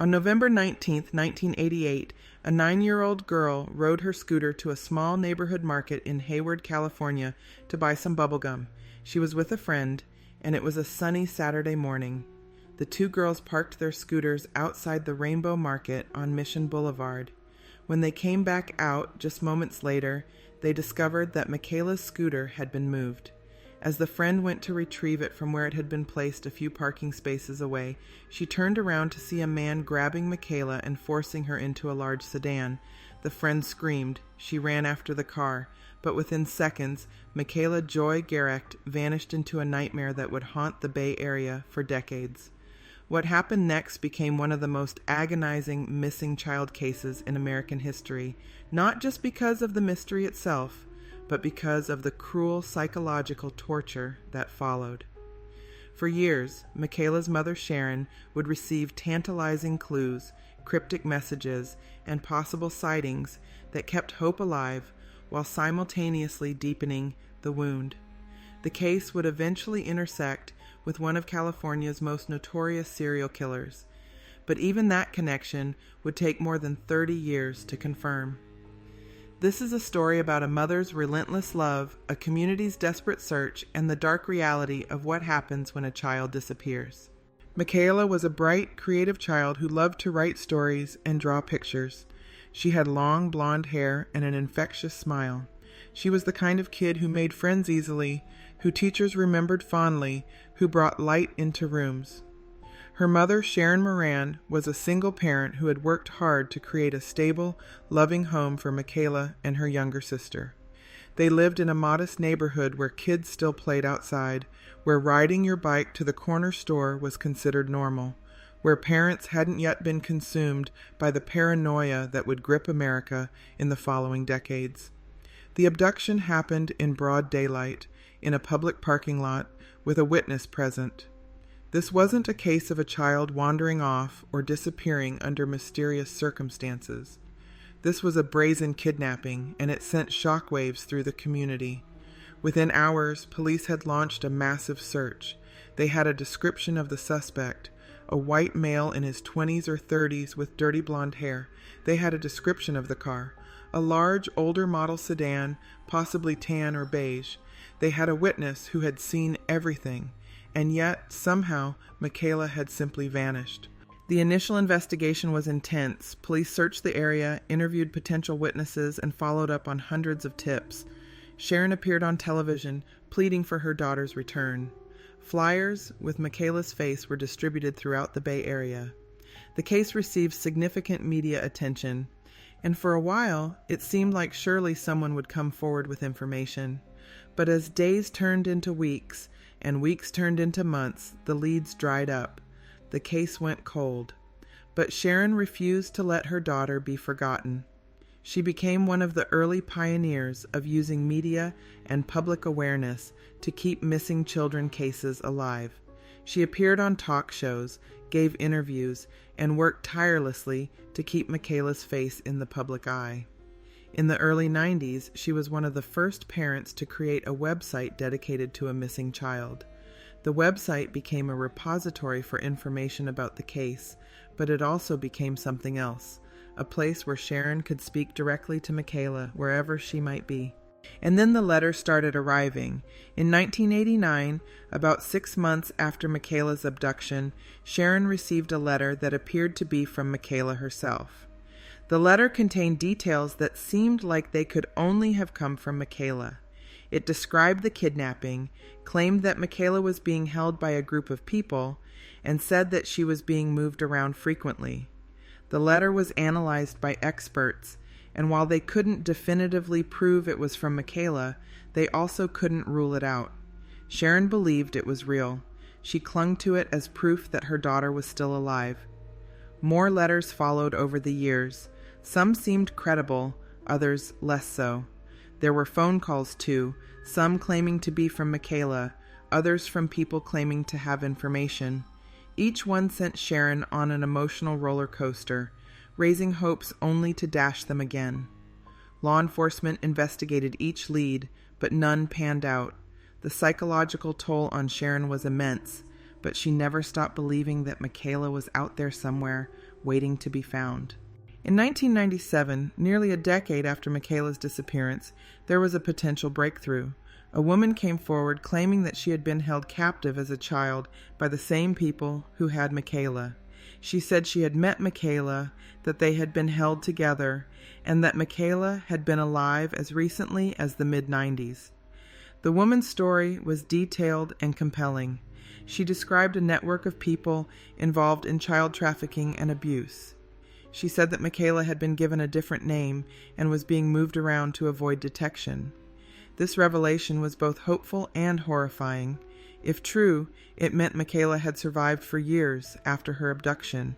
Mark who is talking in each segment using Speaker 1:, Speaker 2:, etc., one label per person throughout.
Speaker 1: On November 19, 1988, a 9-year-old girl rode her scooter to a small neighborhood market in Hayward, California, to buy some bubblegum. She was with a friend, and it was a sunny Saturday morning. The two girls parked their scooters outside the Rainbow Market on Mission Boulevard. When they came back out just moments later, they discovered that Michaela's scooter had been moved. As the friend went to retrieve it from where it had been placed a few parking spaces away, she turned around to see a man grabbing Michaela and forcing her into a large sedan. The friend screamed. She ran after the car, but within seconds, Michaela Joy Garecht vanished into a nightmare that would haunt the Bay Area for decades. What happened next became one of the most agonizing missing child cases in American history, not just because of the mystery itself, but because of the cruel psychological torture that followed. For years, Michaela's mother Sharon would receive tantalizing clues, cryptic messages, and possible sightings that kept hope alive while simultaneously deepening the wound. The case would eventually intersect with one of California's most notorious serial killers, but even that connection would take more than 30 years to confirm. This is a story about a mother's relentless love, a community's desperate search, and the dark reality of what happens when a child disappears. Michaela was a bright, creative child who loved to write stories and draw pictures. She had long blonde hair and an infectious smile. She was the kind of kid who made friends easily, who teachers remembered fondly, who brought light into rooms. Her mother, Sharon Moran, was a single parent who had worked hard to create a stable, loving home for Michaela and her younger sister. They lived in a modest neighborhood where kids still played outside, where riding your bike to the corner store was considered normal, where parents hadn't yet been consumed by the paranoia that would grip America in the following decades. The abduction happened in broad daylight, in a public parking lot, with a witness present. This wasn't a case of a child wandering off or disappearing under mysterious circumstances. This was a brazen kidnapping, and it sent shockwaves through the community. Within hours, police had launched a massive search. They had a description of the suspect, a white male in his 20s or 30s with dirty blonde hair. They had a description of the car, a large, older model sedan, possibly tan or beige. They had a witness who had seen everything. And yet, somehow, Michaela had simply vanished. The initial investigation was intense. Police searched the area, interviewed potential witnesses, and followed up on hundreds of tips. Sharon appeared on television, pleading for her daughter's return. Flyers with Michaela's face were distributed throughout the Bay Area. The case received significant media attention, and for a while, it seemed like surely someone would come forward with information. But as days turned into weeks, and weeks turned into months, the leads dried up. The case went cold. But Sharon refused to let her daughter be forgotten. She became one of the early pioneers of using media and public awareness to keep missing children cases alive. She appeared on talk shows, gave interviews, and worked tirelessly to keep Michaela's face in the public eye. In the early 90s, she was one of the first parents to create a website dedicated to a missing child. The website became a repository for information about the case, but it also became something else, a place where Sharon could speak directly to Michaela wherever she might be. And then the letters started arriving. In 1989, about 6 months after Michaela's abduction, Sharon received a letter that appeared to be from Michaela herself. The letter contained details that seemed like they could only have come from Michaela. It described the kidnapping, claimed that Michaela was being held by a group of people, and said that she was being moved around frequently. The letter was analyzed by experts, and while they couldn't definitively prove it was from Michaela, they also couldn't rule it out. Sharon believed it was real. She clung to it as proof that her daughter was still alive. More letters followed over the years. Some seemed credible, others less so. There were phone calls too, some claiming to be from Michaela, others from people claiming to have information. Each one sent Sharon on an emotional roller coaster, raising hopes only to dash them again. Law enforcement investigated each lead, but none panned out. The psychological toll on Sharon was immense, but she never stopped believing that Michaela was out there somewhere, waiting to be found. In 1997, nearly a decade after Michaela's disappearance, there was a potential breakthrough. A woman came forward claiming that she had been held captive as a child by the same people who had Michaela. She said she had met Michaela, that they had been held together, and that Michaela had been alive as recently as the mid-90s. The woman's story was detailed and compelling. She described a network of people involved in child trafficking and abuse. She said that Michaela had been given a different name and was being moved around to avoid detection. This revelation was both hopeful and horrifying. If true, it meant Michaela had survived for years after her abduction,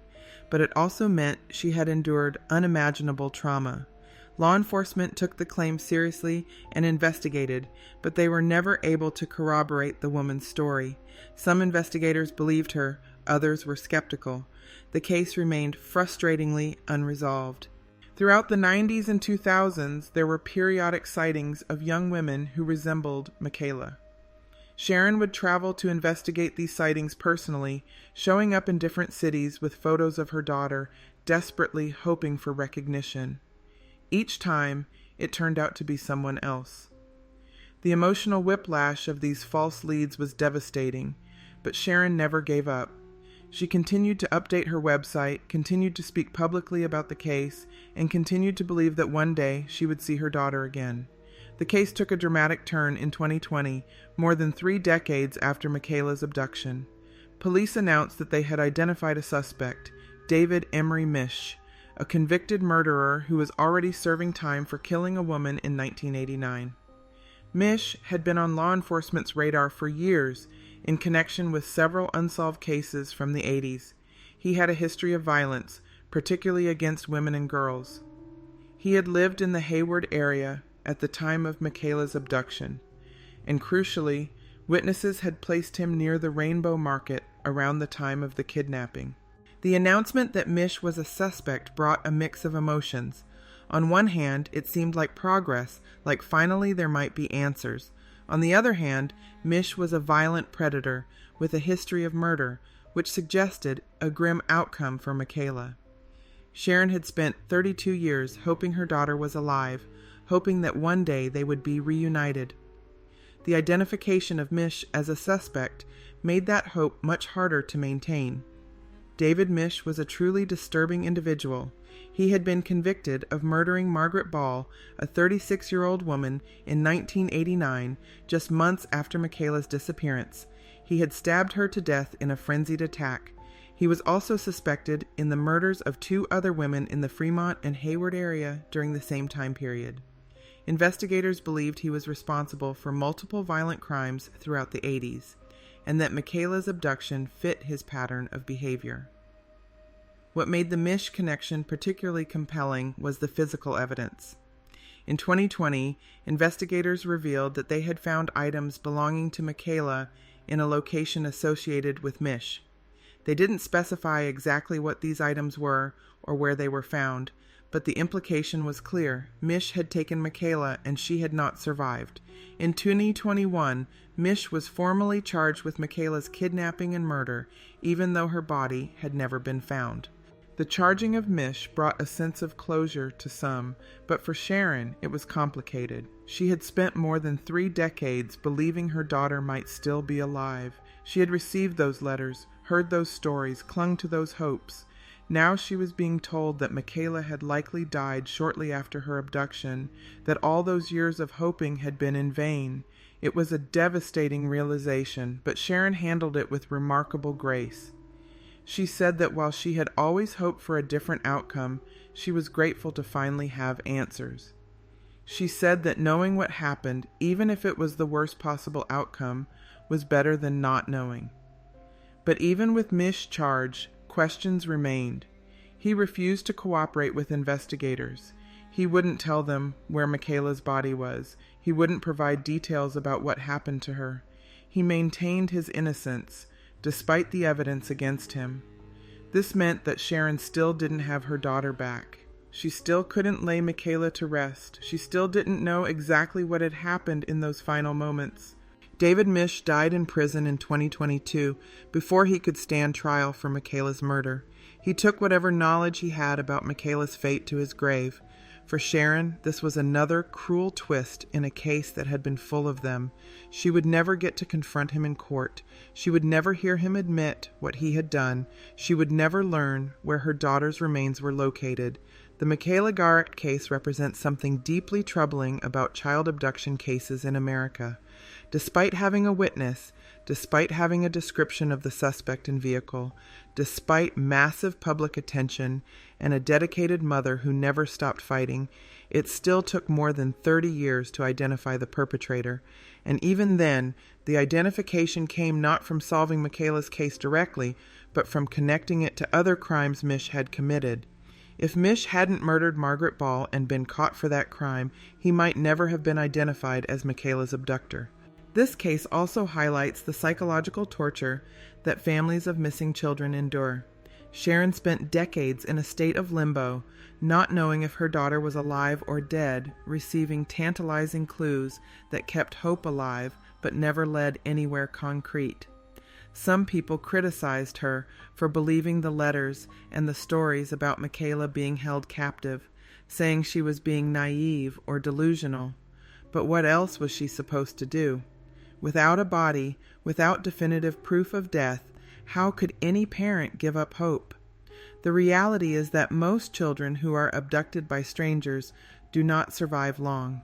Speaker 1: but it also meant she had endured unimaginable trauma. Law enforcement took the claim seriously and investigated, but they were never able to corroborate the woman's story. Some investigators believed her, others were skeptical. The case remained frustratingly unresolved. Throughout the 90s and 2000s, there were periodic sightings of young women who resembled Michaela. Sharon would travel to investigate these sightings personally, showing up in different cities with photos of her daughter, desperately hoping for recognition. Each time, it turned out to be someone else. The emotional whiplash of these false leads was devastating, but Sharon never gave up. She continued to update her website, continued to speak publicly about the case, and continued to believe that one day she would see her daughter again. The case took a dramatic turn in 2020, more than 3 decades after Michaela's abduction. Police announced that they had identified a suspect, David Emery Misch, a convicted murderer who was already serving time for killing a woman in 1989. Misch had been on law enforcement's radar for years in connection with several unsolved cases from the 80s. He had a history of violence, particularly against women and girls. He had lived in the Hayward area at the time of Michaela's abduction, and crucially, witnesses had placed him near the Rainbow Market around the time of the kidnapping. The announcement that Misch was a suspect brought a mix of emotions. On one hand, it seemed like progress, like finally there might be answers. On the other hand, Misch was a violent predator with a history of murder, which suggested a grim outcome for Michaela. Sharon had spent 32 years hoping her daughter was alive, hoping that one day they would be reunited. The identification of Misch as a suspect made that hope much harder to maintain. David Misch was a truly disturbing individual. He had been convicted of murdering Margaret Ball, a 36-year-old woman, in 1989, just months after Michaela's disappearance. He had stabbed her to death in a frenzied attack. He was also suspected in the murders of 2 other women in the Fremont and Hayward area during the same time period. Investigators believed he was responsible for multiple violent crimes throughout the 80s, and that Michaela's abduction fit his pattern of behavior. What made the Misch connection particularly compelling was the physical evidence. In 2020, investigators revealed that they had found items belonging to Michaela in a location associated with Misch. They didn't specify exactly what these items were or where they were found, but the implication was clear. Misch had taken Michaela and she had not survived. In 2021, Misch was formally charged with Michaela's kidnapping and murder, even though her body had never been found. The charging of Misch brought a sense of closure to some, but for Sharon it was complicated. She had spent more than 3 decades believing her daughter might still be alive. She had received those letters, heard those stories, clung to those hopes. Now she was being told that Michaela had likely died shortly after her abduction, that all those years of hoping had been in vain. It was a devastating realization, but Sharon handled it with remarkable grace. She said that while she had always hoped for a different outcome, she was grateful to finally have answers. She said that knowing what happened, even if it was the worst possible outcome, was better than not knowing. But even with Misch's charge, questions remained. He refused to cooperate with investigators. He wouldn't tell them where Michaela's body was. He wouldn't provide details about what happened to her. He maintained his innocence, despite the evidence against him. This meant that Sharon still didn't have her daughter back. She still couldn't lay Michaela to rest. She still didn't know exactly what had happened in those final moments. David Misch died in prison in 2022 before he could stand trial for Michaela's murder. He took whatever knowledge he had about Michaela's fate to his grave. For Sharon, this was another cruel twist in a case that had been full of them. She would never get to confront him in court. She would never hear him admit what he had done. She would never learn where her daughter's remains were located. The Michaela Garecht case represents something deeply troubling about child abduction cases in America. Despite having a witness, despite having a description of the suspect and vehicle, despite massive public attention and a dedicated mother who never stopped fighting, it still took more than 30 years to identify the perpetrator. And even then, the identification came not from solving Michaela's case directly, but from connecting it to other crimes Mish had committed. If Mish hadn't murdered Margaret Ball and been caught for that crime, he might never have been identified as Michaela's abductor. This case also highlights the psychological torture that families of missing children endure. Sharon spent decades in a state of limbo, not knowing if her daughter was alive or dead, receiving tantalizing clues that kept hope alive but never led anywhere concrete. Some people criticized her for believing the letters and the stories about Michaela being held captive, saying she was being naive or delusional. But what else was she supposed to do? Without a body, without definitive proof of death, how could any parent give up hope? The reality is that most children who are abducted by strangers do not survive long.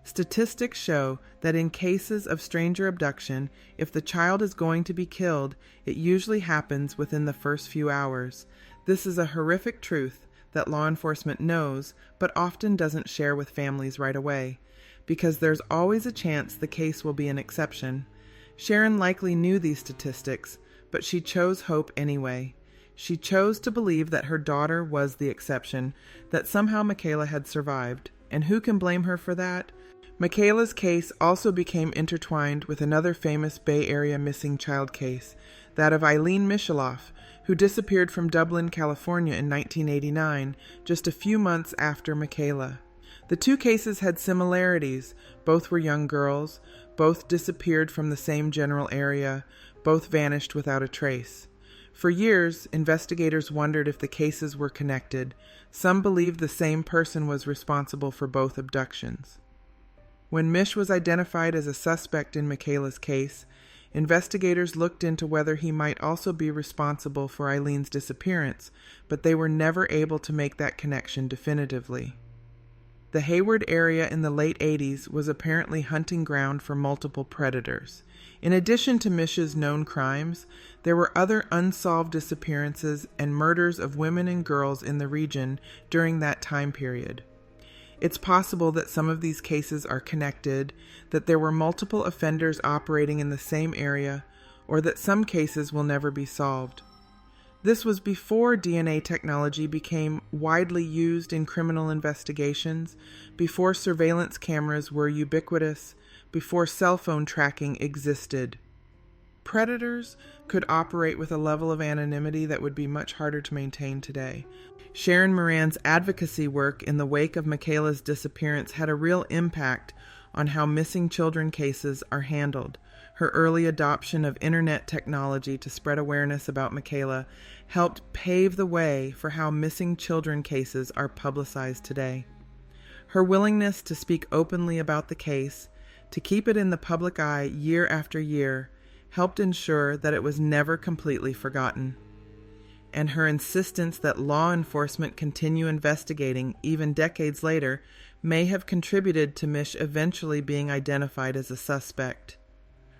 Speaker 1: Statistics show that in cases of stranger abduction, if the child is going to be killed, it usually happens within the first few hours. This is a horrific truth that law enforcement knows, but often doesn't share with families right away, because there's always a chance the case will be an exception. Sharon likely knew these statistics, but she chose hope anyway. She chose to believe that her daughter was the exception, that somehow Michaela had survived. And who can blame her for that? Michaela's case also became intertwined with another famous Bay Area missing child case, that of Eileen Micheloff, who disappeared from Dublin, California in 1989, just a few months after Michaela. The two cases had similarities. Both were young girls, both disappeared from the same general area, both vanished without a trace. For years, investigators wondered if the cases were connected. Some believed the same person was responsible for both abductions. When Mish was identified as a suspect in Michaela's case, investigators looked into whether he might also be responsible for Eileen's disappearance, but they were never able to make that connection definitively. The Hayward area in the late 80s was apparently hunting ground for multiple predators. In addition to Mish's known crimes, there were other unsolved disappearances and murders of women and girls in the region during that time period. It's possible that some of these cases are connected, that there were multiple offenders operating in the same area, or that some cases will never be solved. This was before DNA technology became widely used in criminal investigations, before surveillance cameras were ubiquitous, before cell phone tracking existed. Predators could operate with a level of anonymity that would be much harder to maintain today. Sharon Moran's advocacy work in the wake of Michaela's disappearance had a real impact on how missing children cases are handled. Her early adoption of internet technology to spread awareness about Michaela helped pave the way for how missing children cases are publicized today. Her willingness to speak openly about the case, to keep it in the public eye year after year, helped ensure that it was never completely forgotten. And her insistence that law enforcement continue investigating even decades later may have contributed to Mish eventually being identified as a suspect.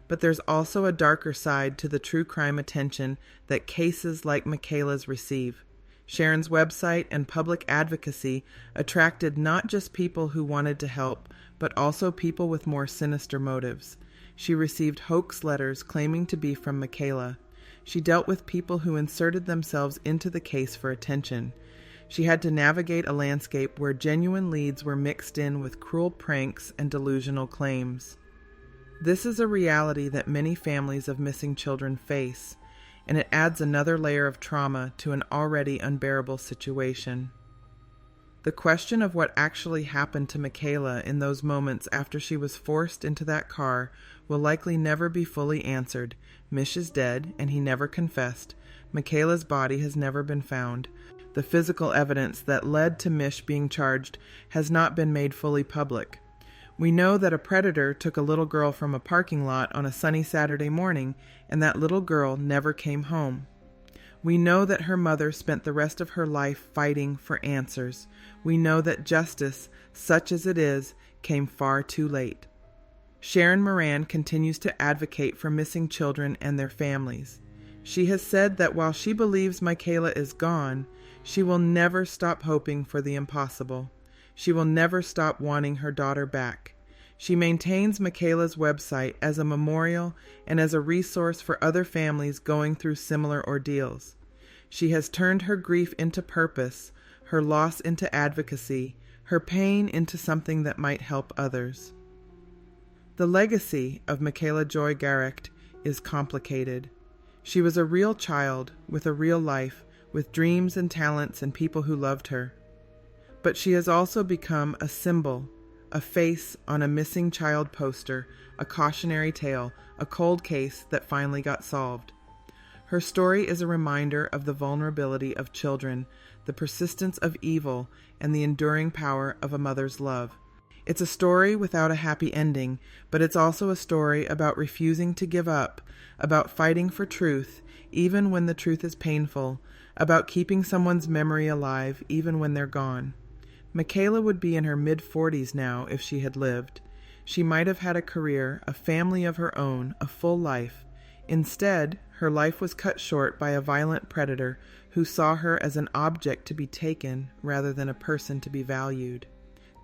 Speaker 1: But there's also a darker side to the true crime attention that cases like Michaela's receive. Sharon's website and public advocacy attracted not just people who wanted to help, but also people with more sinister motives. She received hoax letters claiming to be from Michaela. She dealt with people who inserted themselves into the case for attention. She had to navigate a landscape where genuine leads were mixed in with cruel pranks and delusional claims. This is a reality that many families of missing children face, and it adds another layer of trauma to an already unbearable situation. The question of what actually happened to Michaela in those moments after she was forced into that car will likely never be fully answered. Mish is dead, and he never confessed. Michaela's body has never been found. The physical evidence that led to Mish being charged has not been made fully public. We know that a predator took a little girl from a parking lot on a sunny Saturday morning, and that little girl never came home. We know that her mother spent the rest of her life fighting for answers. We know that justice, such as it is, came far too late. Sharon Moran continues to advocate for missing children and their families. She has said that while she believes Michaela is gone, she will never stop hoping for the impossible. She will never stop wanting her daughter back. She maintains Michaela's website as a memorial and as a resource for other families going through similar ordeals. She has turned her grief into purpose, her loss into advocacy, her pain into something that might help others. The legacy of Michaela Joy Garecht is complicated. She was a real child with a real life, with dreams and talents and people who loved her. But she has also become a symbol, a face on a missing child poster, a cautionary tale, a cold case that finally got solved. Her story is a reminder of the vulnerability of children, the persistence of evil, and the enduring power of a mother's love. It's a story without a happy ending, but it's also a story about refusing to give up, about fighting for truth, even when the truth is painful, about keeping someone's memory alive, even when they're gone. Michaela would be in her mid-40s now if she had lived. She might have had a career, a family of her own, a full life. Instead, her life was cut short by a violent predator who saw her as an object to be taken rather than a person to be valued.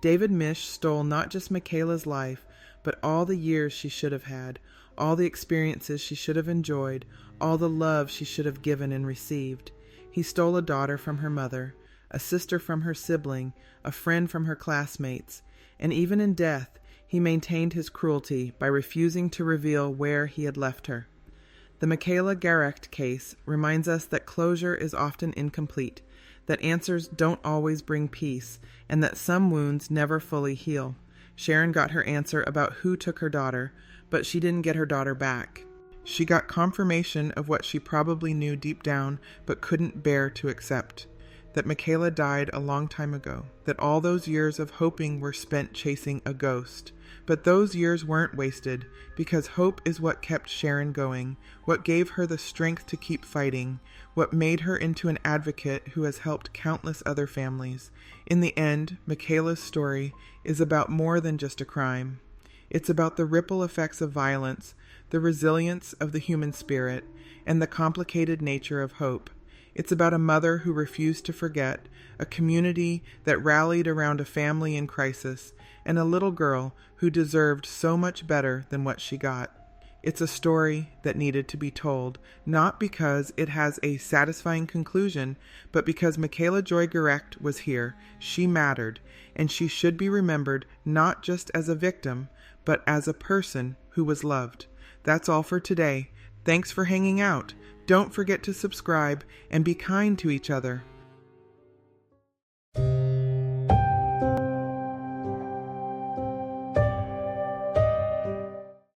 Speaker 1: David Mish stole not just Michaela's life, but all the years she should have had, all the experiences she should have enjoyed, all the love she should have given and received. He stole a daughter from her mother, a sister from her sibling, a friend from her classmates, and even in death, he maintained his cruelty by refusing to reveal where he had left her. The Michaela Garecht case reminds us that closure is often incomplete, that answers don't always bring peace, and that some wounds never fully heal. Sharon got her answer about who took her daughter, but she didn't get her daughter back. She got confirmation of what she probably knew deep down but couldn't bear to accept. That Michaela died a long time ago, that all those years of hoping were spent chasing a ghost. But those years weren't wasted, because hope is what kept Sharon going, what gave her the strength to keep fighting, what made her into an advocate who has helped countless other families. In the end, Michaela's story is about more than just a crime. It's about the ripple effects of violence, the resilience of the human spirit, and the complicated nature of hope. It's about a mother who refused to forget, a community that rallied around a family in crisis, and a little girl who deserved so much better than what she got. It's a story that needed to be told, not because it has a satisfying conclusion, but because Michaela Joy Garecht was here, she mattered, and she should be remembered not just as a victim, but as a person who was loved. That's all for today. Thanks for hanging out. Don't forget to subscribe and be kind to each other.